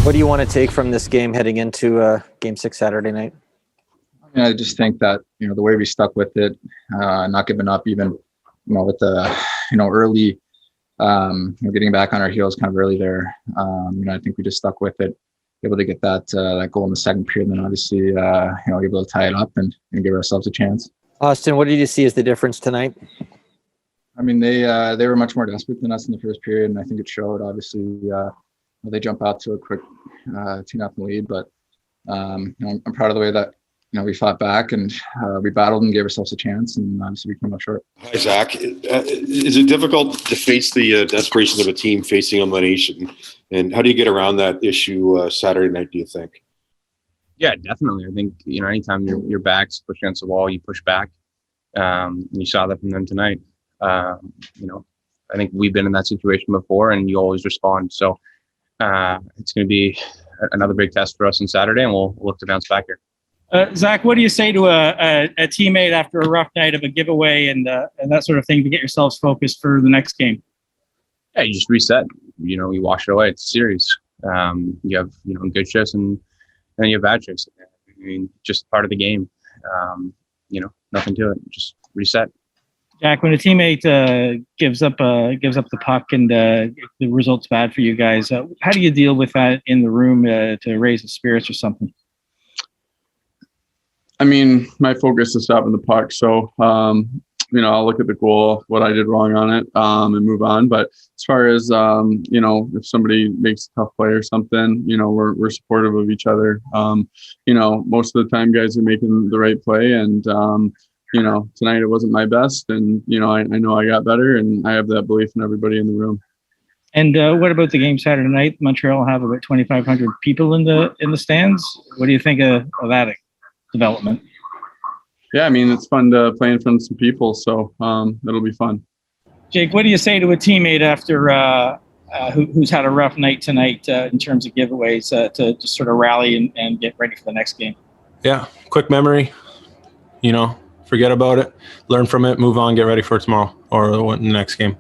What do you want to take from this game heading into Game 6 Saturday night? I just think that, the way we stuck with it, not giving up even, with the, early, getting back on our heels kind of early there. I think we just stuck with it, able to get that goal in the second period, and then obviously, able to tie it up and give ourselves a chance. Austin, what did you see as the difference tonight? They were much more desperate than us in the first period, and I think it showed. Obviously, they jump out to a quick 2-0 lead, but I'm proud of the way that we fought back and we battled and gave ourselves a chance, and obviously we came up short. Hi, Zach. Is it difficult to face the desperation of a team facing elimination, and how do you get around that issue Saturday night, do you think? Yeah, definitely. I think, anytime your back's pushed against the wall, you push back. You saw that from them tonight. I think we've been in that situation before, and you always respond. So it's going to be another big test for us on Saturday, and we'll look to bounce back here. Zach, what do you say to a teammate after a rough night of a giveaway and that sort of thing to get yourselves focused for the next game? Yeah, you just reset. You wash it away. It's a series. You have good shifts and then you have bad shifts. Just part of the game. Nothing to it. Just reset. Jack, when a teammate gives up the puck and the result's bad for you guys, how do you deal with that in the room to raise the spirits or something? My focus is stopping the puck. So, I'll look at the goal, what I did wrong on it, and move on. But as far as, if somebody makes a tough play or something, we're supportive of each other. Most of the time guys are making the right play, and, tonight it wasn't my best, and, I know I got better, and I have that belief in everybody in the room. And what about the game Saturday night? Montreal will have about 2,500 people in the stands. What do you think of that development? Yeah, it's fun to play in front of some people, so it'll be fun. Jake, what do you say to a teammate after who's had a rough night tonight in terms of giveaways to just sort of rally and get ready for the next game? Yeah, quick memory, forget about it, learn from it, move on, get ready for tomorrow or the next game.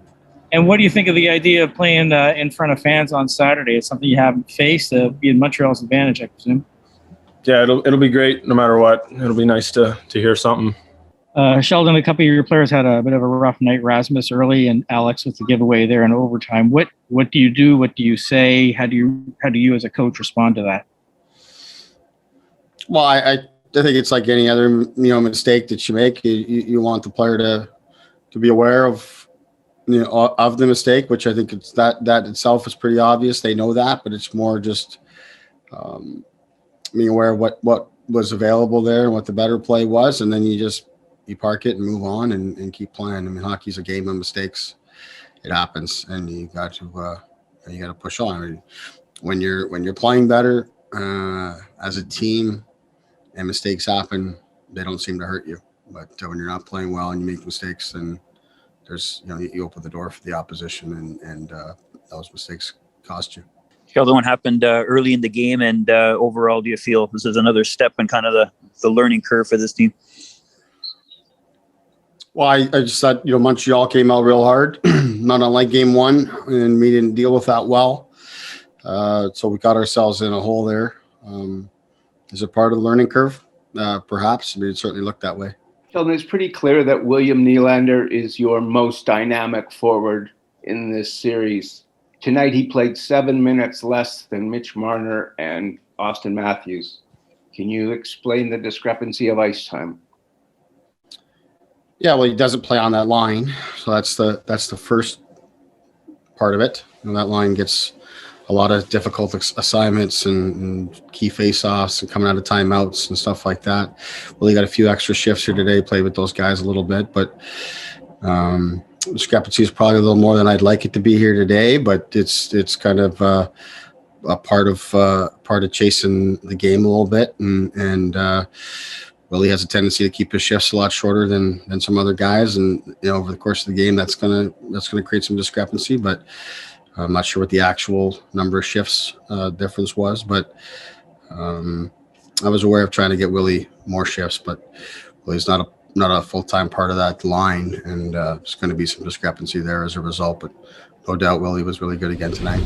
And what do you think of the idea of playing in front of fans on Saturday? It's something you haven't faced, be in Montreal's advantage, I presume. Yeah, it'll be great no matter what. It'll be nice to hear something. Sheldon, a couple of your players had a bit of a rough night. Rasmus early and Alex with the giveaway there in overtime. What do you do? What do you say? How do you as a coach respond to that? Well, I think it's like any other mistake that you make. You want the player to be aware of of the mistake, which I think it's that itself is pretty obvious. They know that, but it's more just being aware of what was available there and what the better play was, and then you park it and move on and keep playing. Hockey's a game of mistakes. It happens, and you got to push on. When you're playing better as a team, and mistakes happen, they don't seem to hurt you. But when you're not playing well and you make mistakes, then there's you open the door for the opposition, and those mistakes cost you. Sheldon, what happened early in the game, and overall, do you feel this is another step in kind of the learning curve for this team? Well, I just thought, Montreal came out real hard, not unlike game one, and we didn't deal with that well. So we got ourselves in a hole there. Is it part of the learning curve? Perhaps. It certainly looked that way. Sheldon, it's pretty clear that William Nylander is your most dynamic forward in this series. Tonight, he played 7 minutes less than Mitch Marner and Auston Matthews. Can you explain the discrepancy of ice time? Yeah, well, he doesn't play on that line, so that's the first part of it. That line gets a lot of difficult assignments and key face-offs and coming out of timeouts and stuff like that. Well, he got a few extra shifts here today, played with those guys a little bit, but discrepancy is probably a little more than I'd like it to be here today, but it's kind of a part of chasing the game a little bit, and Willie has a tendency to keep his shifts a lot shorter than some other guys, and over the course of the game, that's gonna create some discrepancy. But I'm not sure what the actual number of shifts difference was, but I was aware of trying to get Willie more shifts, but Willie's not a full-time part of that line, and there's going to be some discrepancy there as a result. But no doubt Willie was really good again tonight.